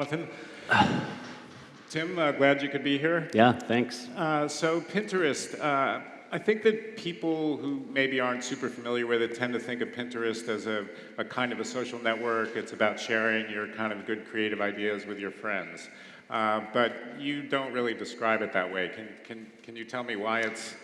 Jonathan. Tim, glad you could be here. Yeah, thanks. So Pinterest, I think that people who maybe aren't super familiar with it tend to think of Pinterest as a kind of a social network. It's about sharing your kind of good creative ideas with your friends. But you don't really describe it that way. Can you tell me why it's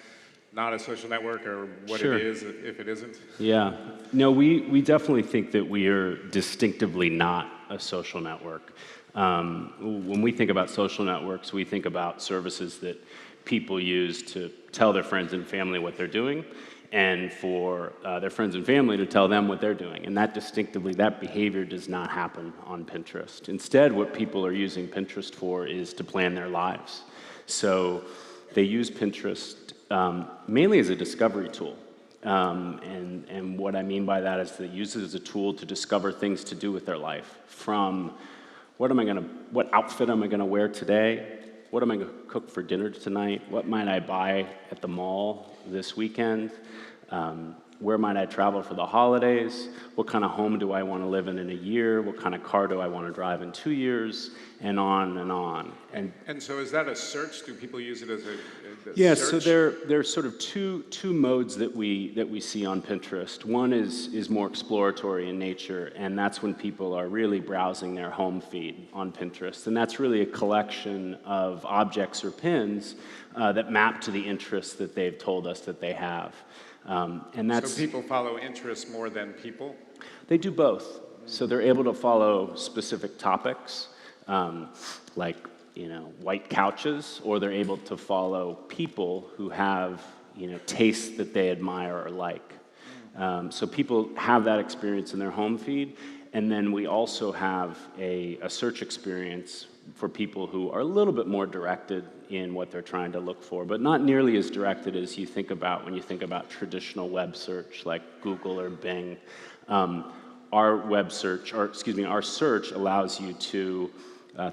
not a social network or what Sure. it is if it isn't? Yeah. No, we definitely think that we are distinctively not a social network. When we think about social networks, we think about services that people use to tell their friends and family what they're doing, and for their friends and family to tell them what they're doing. And that behavior does not happen on Pinterest. Instead, what people are using Pinterest for is to plan their lives. So they use Pinterest mainly as a discovery tool. And what I mean by that is they use it as a tool to discover things to do with their life, from what outfit am I gonna wear today? What am I gonna cook for dinner tonight? What might I buy at the mall this weekend? Where might I travel for the holidays? What kind of home do I want to live in a year? What kind of car do I want to drive in 2 years? And on and on. And so is that a search? Do people use it as a Yeah, search? so there's sort of two modes that we see on Pinterest. One is more exploratory in nature, and that's when people are really browsing their home feed on Pinterest. And that's really a collection of objects or pins that map to the interests that they've told us that they have. And that's, so people follow interests more than people? they do both. So they're able to follow specific topics, like white couches, or they're able to follow people who have tastes that they admire or like. So people have that experience in their home feed, and then we also have a search experience for people who are a little bit more directed in what they're trying to look for, but not nearly as directed as you think about when you think about traditional web search like Google or Bing. Our search allows you to,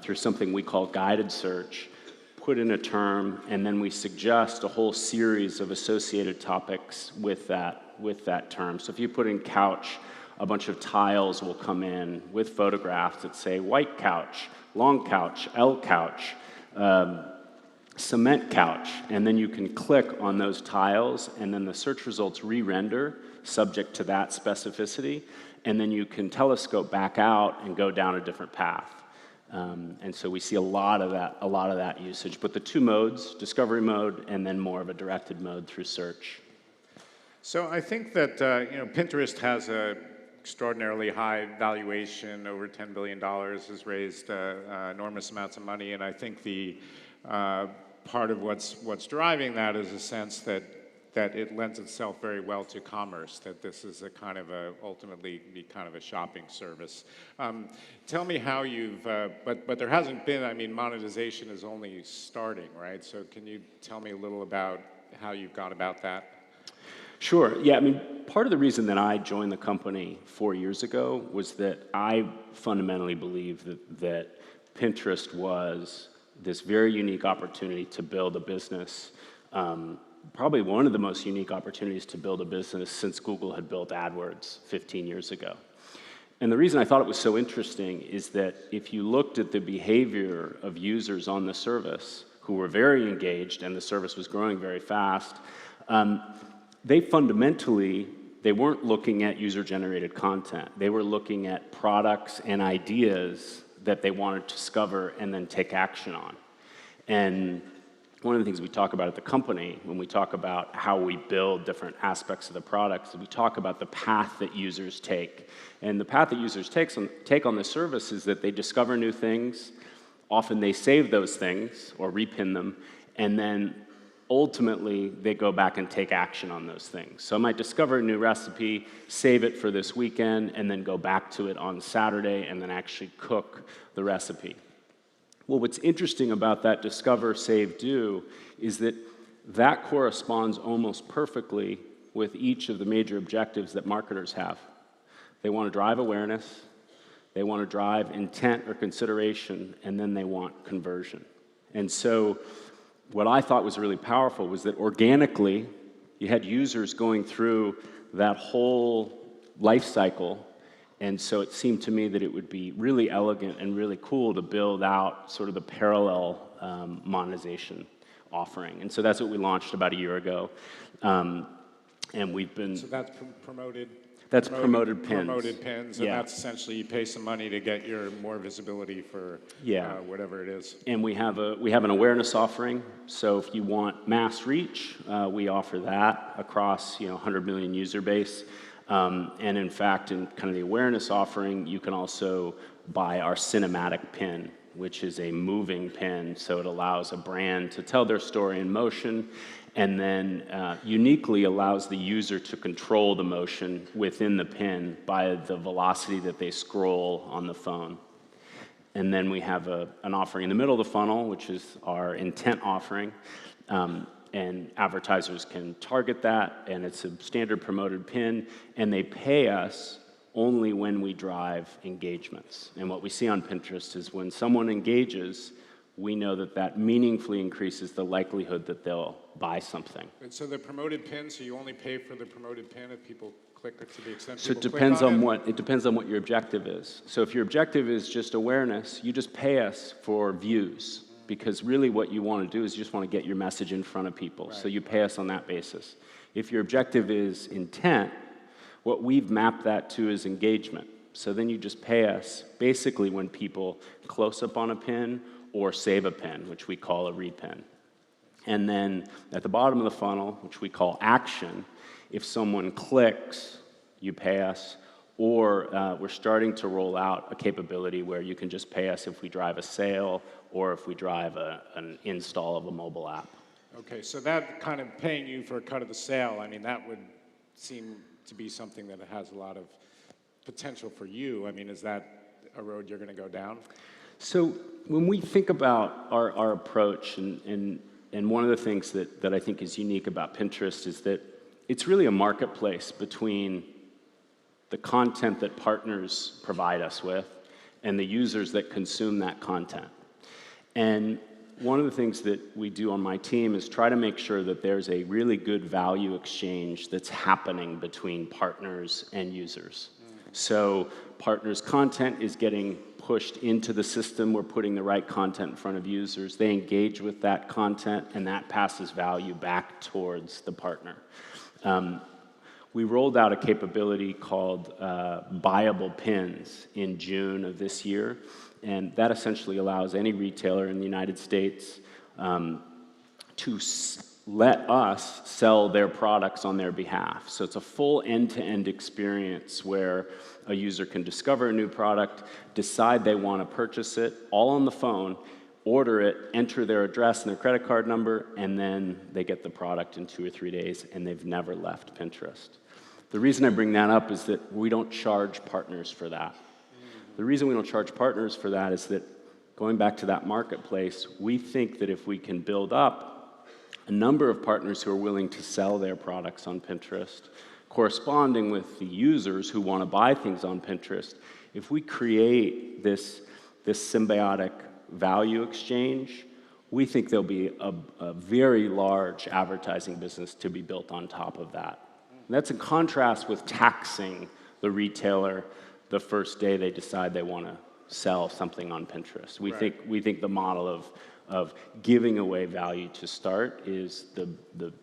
through something we call guided search, put in a term, and then we suggest a whole series of associated topics with that term. So if you put in couch, a bunch of tiles will come in with photographs that say white couch, long couch, L couch, cement couch, and then you can click on those tiles, and then the search results re-render subject to that specificity, and then you can telescope back out and go down a different path. And so we see a lot of that usage. But the two modes, discovery mode and then more of a directed mode through search. So I think that Pinterest has a extraordinarily high valuation, over $10 billion, has raised enormous amounts of money, and I think the part of what's driving that is a sense that it lends itself very well to commerce, that this is ultimately be kind of a shopping service. Tell me how you've, but there hasn't been, monetization is only starting, right? So can you tell me a little about how you've gone about that? Sure. Yeah, part of the reason that I joined the company 4 years ago was that I fundamentally believe that Pinterest was this very unique opportunity to build a business, probably one of the most unique opportunities to build a business since Google had built AdWords 15 years ago. And the reason I thought it was so interesting is that if you looked at the behavior of users on the service who were very engaged and the service was growing very fast, they weren't looking at user-generated content. They were looking at products and ideas that they wanted to discover and then take action on. And one of the things we talk about at the company when we talk about how we build different aspects of the products is we talk about the path that users take. And the path that users take on the service is that they discover new things. Often they save those things or repin them, and then ultimately, they go back and take action on those things. So I might discover a new recipe, save it for this weekend, and then go back to it on Saturday and then actually cook the recipe. Well, what's interesting about that discover, save, do is that corresponds almost perfectly with each of the major objectives that marketers have. They want to drive awareness, they want to drive intent or consideration, and then they want conversion. And so what I thought was really powerful was that organically, you had users going through that whole life cycle And so it seemed to me that it would be really elegant and really cool to build out sort of the parallel monetization offering. And so that's what we launched about a year ago. And we've been... So that's promoted... That's promoted pins. Promoted pins, and that's essentially you pay some money to get your more visibility for whatever it is. And we have an awareness offering. So if you want mass reach, we offer that across 100 million user base. And in fact, in kind of the awareness offering, you can also buy our cinematic pin, which is a moving pin. So it allows a brand to tell their story in motion, and then uniquely allows the user to control the motion within the pin by the velocity that they scroll on the phone. And then we have an offering in the middle of the funnel, which is our intent offering. And advertisers can target that, and it's a standard promoted pin, and they pay us only when we drive engagements. And what we see on Pinterest is when someone engages, we know that that meaningfully increases the likelihood that they'll buy something. And so the promoted pin, so you only pay for the promoted pin if people click it to the extent So people it depends click on on it depends on what your objective is. So if your objective is just awareness, you just pay us for views. Because really what you want to do is you just want to get your message in front of people. Right. So you pay us on that basis. If your objective is intent, what we've mapped that to is engagement. So then you just pay us basically when people close up on a pin or save a pin, which we call a repin. And then at the bottom of the funnel, which we call action, if someone clicks, you pay us. Or we're starting to roll out a capability where you can just pay us if we drive a sale or if we drive an install of a mobile app. Okay, so that kind of paying you for a cut of the sale, I mean, that would seem to be something that has a lot of potential for you. I mean, is that a road you're going to go down? So when we think about our approach, and one of the things that I think is unique about Pinterest is that it's really a marketplace between the content that partners provide us with and the users that consume that content. And one of the things that we do on my team is try to make sure that there's a really good value exchange that's happening between partners and users. So partners' content is getting pushed into the system. We're putting the right content in front of users. They engage with that content, and that passes value back towards the partner. We rolled out a capability called buyable pins in June of this year, and that essentially allows any retailer in the United States to let us sell their products on their behalf. So it's a full end-to-end experience where a user can discover a new product, decide they want to purchase it, all on the phone, order it, enter their address and their credit card number, and then they get the product in 2 or 3 days, and they've never left Pinterest. The reason I bring that up is that we don't charge partners for that. The reason we don't charge partners for that is that, going back to that marketplace, we think that if we can build up a number of partners who are willing to sell their products on Pinterest, corresponding with the users who want to buy things on Pinterest, if we create this symbiotic value exchange, we think there'll be a very large advertising business to be built on top of that. And that's in contrast with taxing the retailer the first day they decide they want to sell something on Pinterest. We think the model of giving away value to start is the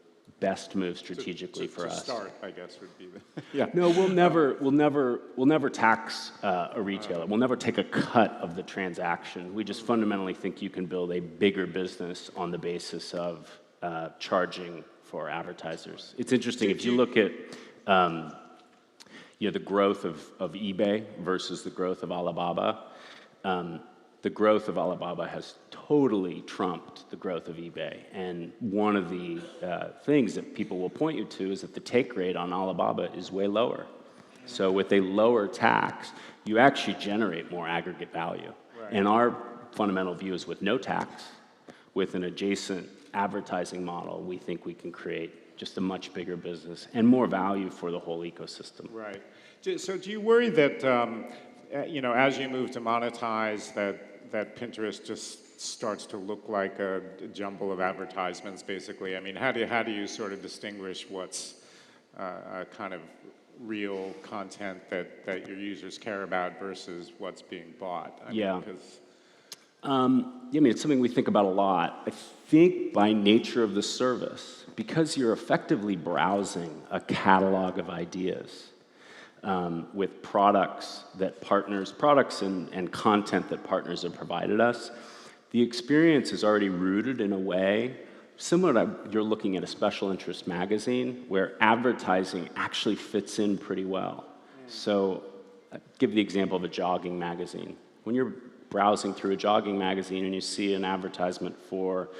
best move strategically for us. To start, I guess, would be the... No, we'll never tax a retailer. We'll never take a cut of the transaction. We just fundamentally think you can build a bigger business on the basis of charging for advertisers. It's interesting, if you look at the growth of eBay versus the growth of Alibaba, the growth of Alibaba has totally trumped the growth of eBay. And one of the things that people will point you to is that the take rate on Alibaba is way lower. So with a lower tax, you actually generate more aggregate value. Right. And our fundamental view is with no tax, with an adjacent advertising model, we think we can create just a much bigger business and more value for the whole ecosystem. Right. So do you worry that, as you move to monetize, that Pinterest just starts to look like a jumble of advertisements, basically? I mean, how do you sort of distinguish what's kind of real content that your users care about versus what's being bought? Yeah. 'Cause Yeah, I mean, it's something we think about a lot. I think by nature of the service, because you're effectively browsing a catalog of ideas with products and content that partners have provided us, the experience is already rooted in a way similar to you're looking at a special interest magazine where advertising actually fits in pretty well. So I'll give the example of a jogging magazine. When you're browsing through a jogging magazine and you see an advertisement for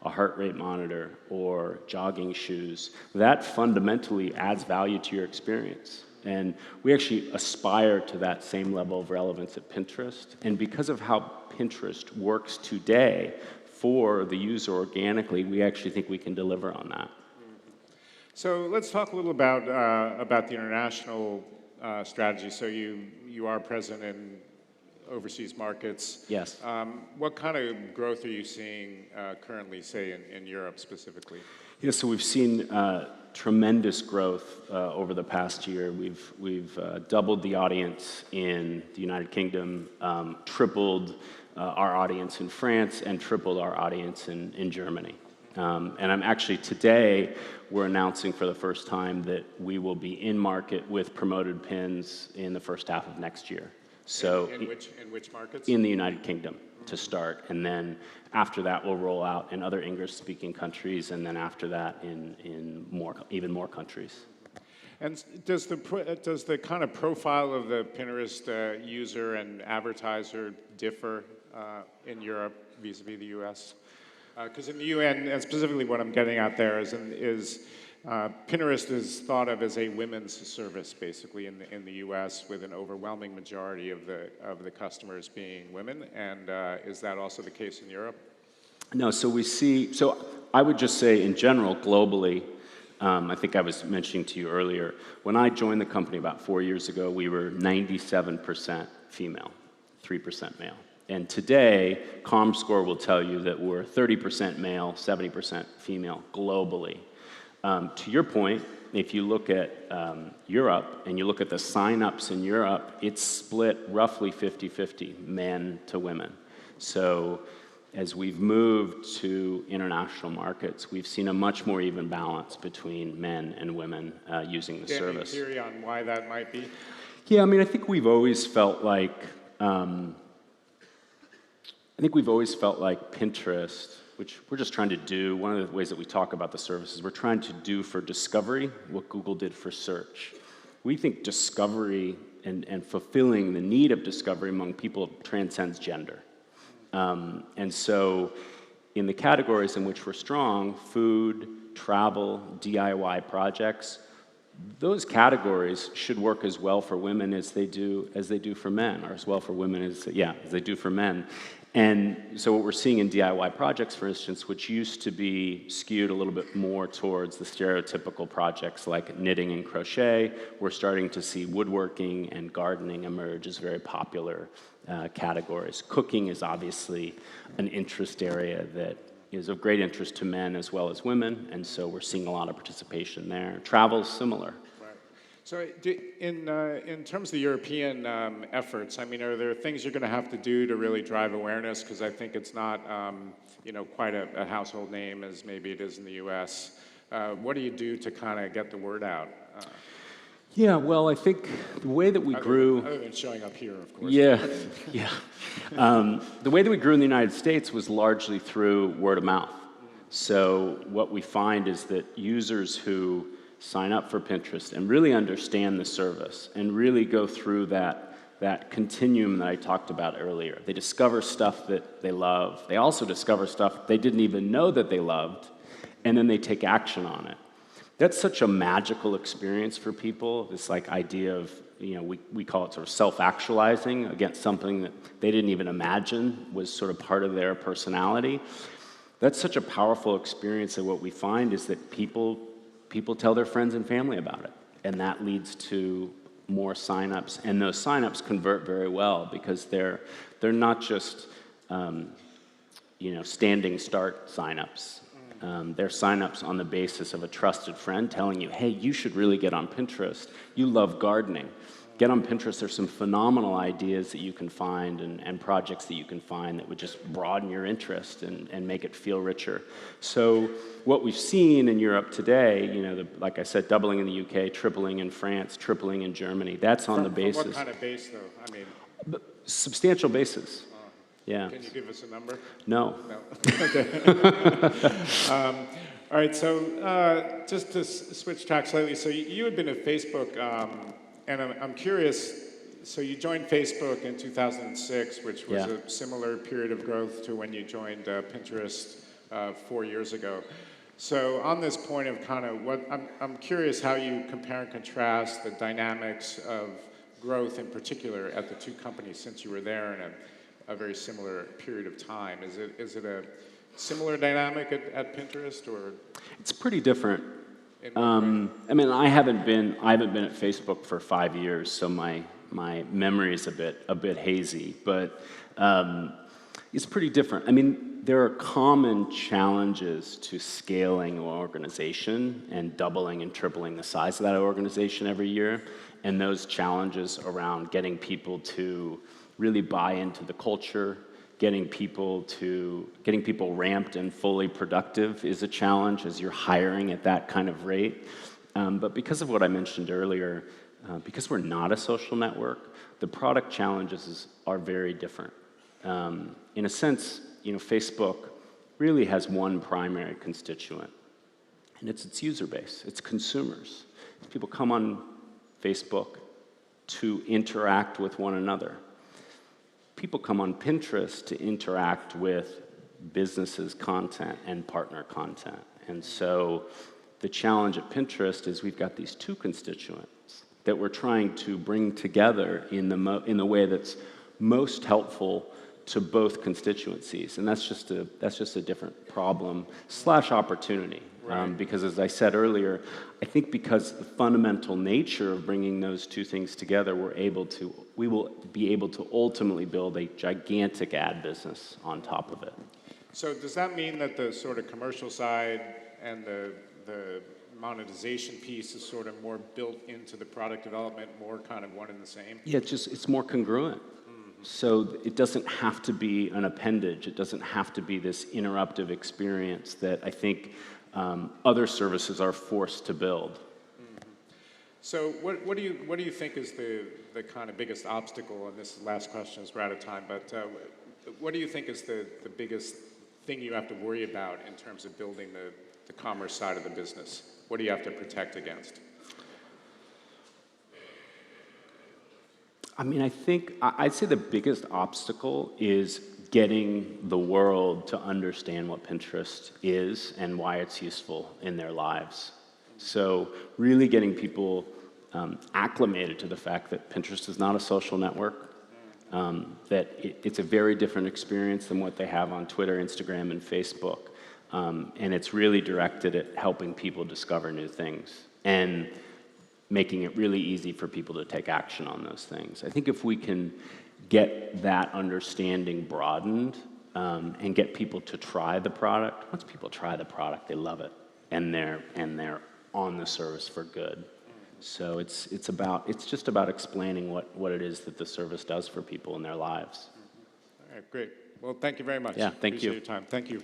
a heart rate monitor or jogging shoes, that fundamentally adds value to your experience. And we actually aspire to that same level of relevance at Pinterest. And because of how Pinterest works today for the user organically, we actually think we can deliver on that. So let's talk a little about the international strategy. So you are present in overseas markets. Yes. What kind of growth are you seeing currently, say, in Europe specifically? Yeah, so we've seen tremendous growth over the past year. We've doubled the audience in the United Kingdom, tripled our audience in France, and tripled our audience in Germany. And I'm actually today, we're announcing for the first time that we will be in market with promoted pins in the first half of next year. So in which markets? In the United Kingdom to start, and then after that we'll roll out in other English-speaking countries, and then after that in even more countries. And does the kind of profile of the Pinterest user and advertiser differ in Europe vis-a-vis the U.S.? Because in the UN, and specifically what I'm getting at there is Pinterest is thought of as a women's service, basically, in the U.S., with an overwhelming majority of the customers being women. And is that also the case in Europe? No, so I would just say in general, globally, I think I was mentioning to you earlier, when I joined the company about 4 years ago, we were 97% female, 3% male. And today, ComScore will tell you that we're 30% male, 70% female globally. To your point, if you look at Europe and you look at the sign-ups in Europe, it's split roughly 50-50, men to women. So as we've moved to international markets, we've seen a much more even balance between men and women using the service. Any theory on why that might be? Yeah, I mean, I think we've always felt like Pinterest, which we're just trying to do, one of the ways that we talk about the services, we're trying to do for discovery what Google did for search. We think discovery and fulfilling the need of discovery among people transcends gender. And so in the categories in which we're strong, food, travel, DIY projects, those categories should work as well for women as they do for men, or as well for women as they do for men. And so what we're seeing in DIY projects, for instance, which used to be skewed a little bit more towards the stereotypical projects like knitting and crochet, we're starting to see woodworking and gardening emerge as very popular categories. Cooking is obviously an interest area that is of great interest to men as well as women, and so we're seeing a lot of participation there. Travel's similar. So in terms of the European efforts, I mean, are there things you're going to have to do to really drive awareness? Because I think it's not, quite a household name as maybe it is in the U.S. What do you do to kind of get the word out? Yeah, well, I think the way that we grew... Other than showing up here, of course. Yeah, yeah. The way that we grew in the United States was largely through word of mouth. So what we find is that users who sign up for Pinterest and really understand the service and really go through that continuum that I talked about earlier. They discover stuff that they love. They also discover stuff they didn't even know that they loved, and then they take action on it. That's such a magical experience for people, this like idea of, we call it sort of self-actualizing against something that they didn't even imagine was sort of part of their personality. That's such a powerful experience, that what we find is that people tell their friends and family about it, and that leads to more signups, and those signups convert very well because they're not just standing start signups. their signups on the basis of a trusted friend telling you, hey, you should really get on Pinterest. You love gardening. Get on Pinterest. There's some phenomenal ideas that you can find and projects that you can find that would just broaden your interest and make it feel richer. So what we've seen in Europe today, you know, like I said, doubling in the UK, tripling in France, tripling in Germany, that's on the basis. From what kind of base, though? I mean, substantial basis. Yeah. Can you give us a number? No. No. Okay. All right, so just to switch track slightly, so you had been at Facebook, and I'm curious, so you joined Facebook in 2006, which was a similar period of growth to when you joined Pinterest 4 years ago. So on this point of kind of what, I'm curious how you compare and contrast the dynamics of growth in particular at the two companies since you were there in a very similar period of time. Is it a similar dynamic at Pinterest, or? It's pretty different. I mean, I haven't been at Facebook for 5 years, so my memory is a bit hazy. But it's pretty different. I mean, there are common challenges to scaling an organization and doubling and tripling the size of that organization every year, and those challenges around getting people to really buy into the culture, getting people ramped and fully productive is a challenge as you're hiring at that kind of rate. But because of what I mentioned earlier, because we're not a social network, the product challenges are very different. In a sense, you know, Facebook really has one primary constituent, and it's its user base, it's consumers. People come on Facebook to interact with one another. People come on Pinterest to interact with businesses' content and partner content. And so the challenge at Pinterest is we've got these two constituents that we're trying to bring together in the way that's most helpful to both constituencies. And that's just a different problem / opportunity. Right. Because as I said earlier, I think because the fundamental nature of bringing those two things together, we will be able to ultimately build a gigantic ad business on top of it. So does that mean that the sort of commercial side and the monetization piece is sort of more built into the product development, more kind of one and the same? Yeah, it's more congruent. So it doesn't have to be an appendage. It doesn't have to be this interruptive experience that I think other services are forced to build. Mm-hmm. So what do you think is the kind of biggest obstacle? And this is the last question, as we're out of time. But what do you think is the biggest thing you have to worry about in terms of building the commerce side of the business? What do you have to protect against? I mean, I'd say the biggest obstacle is getting the world to understand what Pinterest is and why it's useful in their lives. So really getting people acclimated to the fact that Pinterest is not a social network, that it's a very different experience than what they have on Twitter, Instagram, and Facebook. And it's really directed at helping people discover new things and making it really easy for people to take action on those things. I think if we can get that understanding broadened and get people to try the product, once people try the product, they love it, and they're on the service for good. So it's just about explaining what it is that the service does for people in their lives. All right, great. Well, thank you very much. Yeah, thank you. Appreciate your time. Thank you.